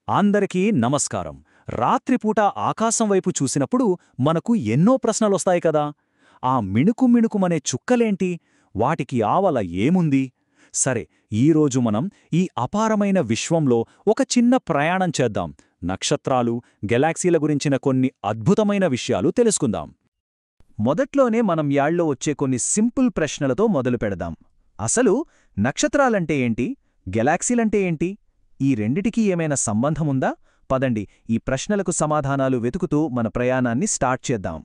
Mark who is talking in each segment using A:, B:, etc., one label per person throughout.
A: అందరికీ నమస్కారం. రాత్రిపూట ఆకాశం వైపు చూసినప్పుడు మనకు ఎన్నో ప్రశ్నలొస్తాయి కదా. ఆ మిణుకుమిణుకుమనే చుక్కలేంటి? వాటికి ఆవల ఏముంది? సరే, ఈరోజు మనం ఈ అపారమైన విశ్వంలో ఒక చిన్న ప్రయాణం చేద్దాం. నక్షత్రాలు, గెలాక్సీల గురించిన కొన్ని అద్భుతమైన విషయాలు తెలుసుకుందాం. మొదట్లోనే మనం యాళ్లో వచ్చే కొన్ని సింపుల్ ప్రశ్నలతో మొదలు పెడదాం. అసలు నక్షత్రాలంటే ఏంటి? గెలాక్సీలంటే ఏంటి? ఈ రెండిటికీ ఏమైనా సంబంధముందా? పదండి, ఈ ప్రశ్నలకు సమాధానాలు వెతుకుతూ మన ప్రయాణాన్ని స్టార్ట్ చేద్దాం.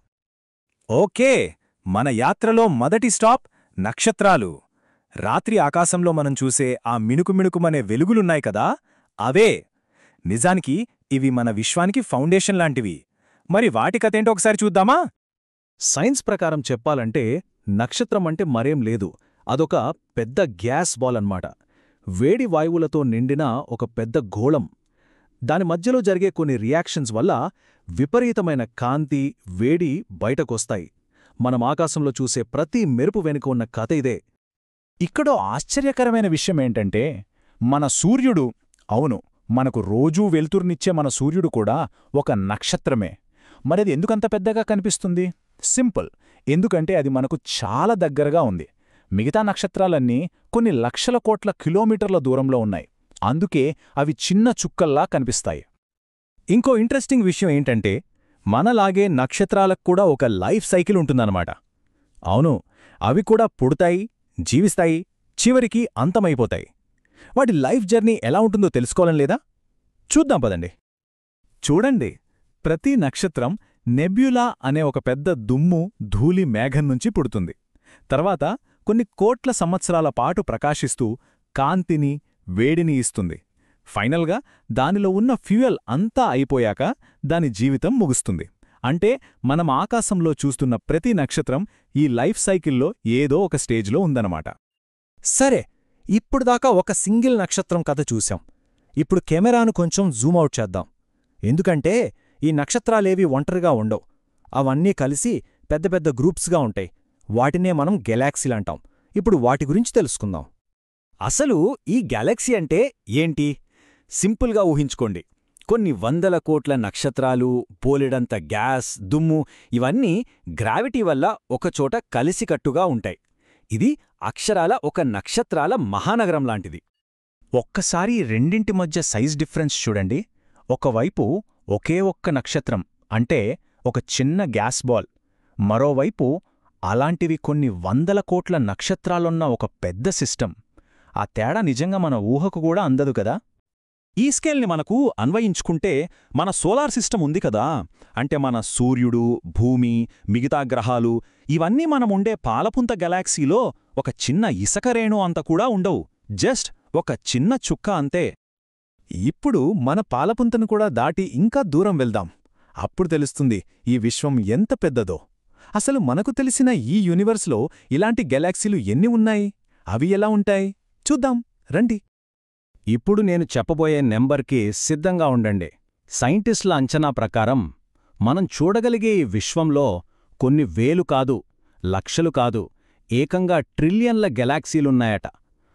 B: ఓకే, మన యాత్రలో మొదటి స్టాప్ నక్షత్రాలు. రాత్రి ఆకాశంలో మనం చూసే ఆ మిణుకుమిణుకుమనే వెలుగులున్నాయి కదా, అవే. నిజానికి ఇవి మన విశ్వానికి ఫౌండేషన్ లాంటివి. మరి వాటి కథేంటో ఒకసారి చూద్దామా?
A: సైన్స్ ప్రకారం చెప్పాలంటే నక్షత్రం అంటే మరేం లేదు, అదొక పెద్ద గ్యాస్ బాల్ అన్నమాట. వేడి వాయువులతో నిండిన ఒక పెద్ద గోళం. దాని మధ్యలో జరిగే కొన్ని రియాక్షన్స్ వల్ల విపరీతమైన కాంతి, వేడి బయటకొస్తాయి. మనం ఆకాశంలో చూసే ప్రతి మెరుపు వెనుక ఉన్న కథ ఇదే.
B: ఇక్కడో ఆశ్చర్యకరమైన విషయమేంటంటే, మన సూర్యుడు, అవును, మనకు రోజూ వెలుతురునిచ్చే మన సూర్యుడు కూడా ఒక నక్షత్రమే. మరది ఎందుకంత పెద్దగా కనిపిస్తుంది? సింపుల్, ఎందుకంటే అది మనకు చాలా దగ్గరగా ఉంది. మిగతా నక్షత్రాలన్నీ కొన్ని లక్షల కోట్ల కిలోమీటర్ల దూరంలో ఉన్నాయి. అందుకే అవి చిన్న చుక్కల్లా కనిపిస్తాయి. ఇంకో ఇంట్రెస్టింగ్ విషయం ఏంటంటే, మనలాగే నక్షత్రాలకు కూడా ఒక లైఫ్ సైకిల్ ఉంటుందన్నమాట. అవును, అవి కూడా పుడతాయి, జీవిస్తాయి, చివరికి అంతమైపోతాయి. వాటి లైఫ్ జర్నీ ఎలా ఉంటుందో తెలుసుకోవాలని లేదా? చూద్దాం పదండి. చూడండి, ప్రతి నక్షత్రం నెబ్యులా అనే ఒక పెద్ద దుమ్ము, ధూళి మేఘం నుంచి పుడుతుంది. తర్వాత కొన్ని కోట్ల సంవత్సరాల పాటు ప్రకాశిస్తూ కాంతిని, వేడిని ఇస్తుంది. ఫైనల్గా దానిలో ఉన్న ఫ్యూయల్ అంతా అయిపోయాక దాని జీవితం ముగుస్తుంది. అంటే మనం ఆకాశంలో చూస్తున్న ప్రతి నక్షత్రం ఈ లైఫ్ సైకిల్లో ఏదో ఒక స్టేజ్లో ఉందన్నమాట.
A: సరే, ఇప్పుడుదాకా ఒక సింగిల్ నక్షత్రం కథ చూశాం. ఇప్పుడు కెమెరాను కొంచెం జూమౌట్ చేద్దాం. ఎందుకంటే ఈ నక్షత్రాలేవి ఒంటరిగా ఉండవు. అవన్నీ కలిసి పెద్ద పెద్ద గ్రూప్స్గా ఉంటాయి. వాటినే మనం గెలాక్సీలంటాం. ఇప్పుడు వాటి గురించి తెలుసుకుందాం. అసలు ఈ గెలాక్సీ అంటే ఏంటి? సింపుల్గా ఊహించుకోండి. కొన్ని వందల కోట్ల నక్షత్రాలు, బోలెడంత గ్యాస్, దుమ్ము, ఇవన్నీ గ్రావిటీ వల్ల ఒకచోట కలిసికట్టుగా ఉంటాయి. ఇది అక్షరాల ఒక నక్షత్రాల మహానగరం లాంటిది. ఒక్కసారి రెండింటి మధ్య సైజ్ డిఫరెన్స్ చూడండి. ఒకవైపు ఒకే ఒక్క నక్షత్రం, అంటే ఒక చిన్న గ్యాస్ బాల్. మరోవైపు అలాంటివి కొన్ని వందల కోట్ల నక్షత్రాలున్న ఒక పెద్ద సిస్టమ్. ఆ తేడా నిజంగా మన ఊహకు కూడా అందదు కదా. ఈ స్కేల్ని మనకు అన్వయించుకుంటే మన సోలార్ సిస్టమ్ ఉంది కదా, అంటే మన సూర్యుడు, భూమి, మిగతా గ్రహాలు, ఇవన్నీ మనముండే పాలపుంత గెలాక్సీలో ఒక చిన్న ఇసకరేణు అంత కూడా ఉండవు. జస్ట్ ఒక చిన్న చుక్క అంతే. ఇప్పుడు మన పాలపుంతను కూడా దాటి ఇంకా దూరం వెళ్దాం. అప్పుడు తెలుస్తుంది ఈ విశ్వం ఎంత పెద్దదో. అసలు మనకు తెలిసిన ఈ యూనివర్స్లో ఇలాంటి గెలాక్సీలు ఎన్ని ఉన్నాయి? అవి ఎలా ఉంటాయి? చూద్దాం రండి. ఇప్పుడు నేను చెప్పబోయే నెంబర్కి సిద్ధంగా ఉండండి. సైంటిస్టుల అంచనా ప్రకారం మనం చూడగలిగే ఈ విశ్వంలో కొన్ని వేలు కాదు, లక్షలు కాదు, ఏకంగా ట్రిలియన్ల గెలాక్సీలున్నాయట.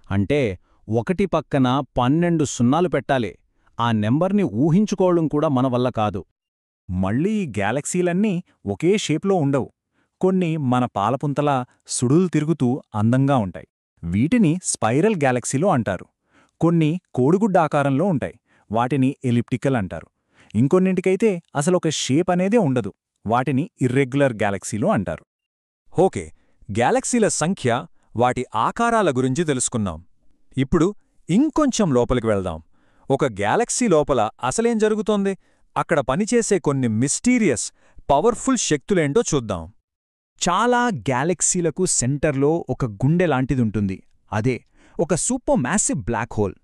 A: అంటే ఒకటి పక్కన 12 సున్నాలు పెట్టాలి. ఆ నెంబర్ని ఊహించుకోవడం కూడా మన వల్ల కాదు. మళ్ళీ ఈ గ్యాలక్సీలన్నీ ఒకే షేప్లో ఉండవు. కొన్ని మన పాలపుంతలా సుడులు తిరుగుతూ అందంగా ఉంటాయి. వీటిని స్పైరల్ గ్యాలక్సీలు అంటారు. కొన్ని కోడిగుడ్డ ఆకారంలో ఉంటాయి. వాటిని ఎలిప్టికల్ అంటారు. ఇంకొన్నింటికైతే అసలొక షేప్ అనేదే ఉండదు. వాటిని ఇర్రెగ్యులర్ గ్యాలక్సీలు అంటారు. ఓకే, గ్యాలక్సీల సంఖ్య, వాటి ఆకారాల గురించి తెలుసుకున్నాం. ఇప్పుడు ఇంకొంచెం లోపలికి వెళ్దాం. ఒక గ్యాలక్సీ లోపల అసలేం జరుగుతోంది? అక్కడ పనిచేసే కొన్ని మిస్టీరియస్, పవర్ఫుల్ శక్తులేంటో చూద్దాం. చాలా గ్యాలక్సీలకు సెంటర్లో ఒక గుండె లాంటిదుంటుంది. అదే ఒక సూపర్ మ్యాసివ్ బ్లాక్ హోల్.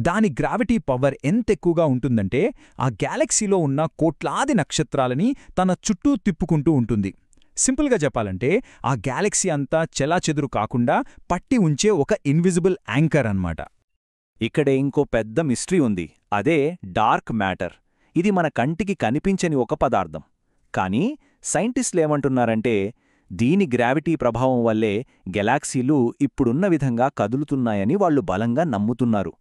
A: దాని గ్రావిటీ పవర్ ఎంతెక్కువగా ఉంటుందంటే ఆ గ్యాలక్సీలో ఉన్న కోట్లాది నక్షత్రాలని తన చుట్టూ తిప్పుకుంటూ ఉంటుంది. సింపుల్గా చెప్పాలంటే ఆ గ్యాలక్సీ అంతా చెలాచెదురు కాకుండా పట్టి ఉంచే ఒక ఇన్విజిబుల్ యాంకర్ అన్నమాట. ఇక్కడే ఇంకో పెద్ద మిస్టరీ ఉంది. అదే డార్క్ మ్యాటర్. ఇది మన కంటికి కనిపించని ఒక పదార్థం. కానీ సైంటిస్టులేమంటున్నారంటే దీని గ్రావిటీ ప్రభావం వల్లే గెలాక్సీలు ఇప్పుడున్న విధంగా కదులుతున్నాయని వాళ్లు బలంగా నమ్ముతున్నారు.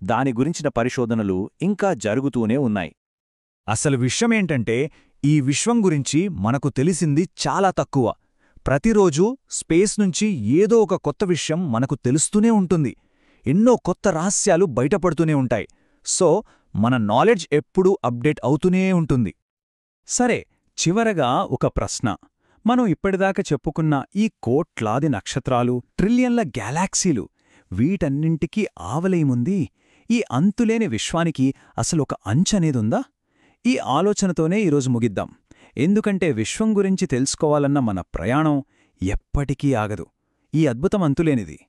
B: దాని గురించిన పరిశోధనలు ఇంకా జరుగుతూనే ఉన్నాయి.
C: అసలు విషయమేంటంటే ఈ విశ్వం గురించి మనకు తెలిసింది చాలా తక్కువ. ప్రతిరోజూ స్పేస్ నుంచి ఏదో ఒక కొత్త విషయం మనకు తెలుస్తూనే ఉంటుంది. ఎన్నో కొత్త రహస్యాలు బయటపడుతూనే ఉంటాయి. సో మన నాలెడ్జ్ ఎప్పుడూ అప్డేట్ అవుతూనే ఉంటుంది. సరే, చివరగా ఒక ప్రశ్న. మనం ఇప్పటిదాకా చెప్పుకున్న ఈ కోట్లాది నక్షత్రాలు, ట్రిలియన్ల గ్యాలాక్సీలు, వీటన్నింటికీ ఆవలేముంది? ఈ అంతులేని విశ్వానికి అసలొక అంచనేదుందా? ఈ ఆలోచనతోనే ఈరోజు ముగిద్దాం. ఎందుకంటే విశ్వం గురించి తెలుసుకోవాలన్న మన ప్రయాణం ఎప్పటికీ ఆగదు. ఈ అద్భుతం అంతులేనిది.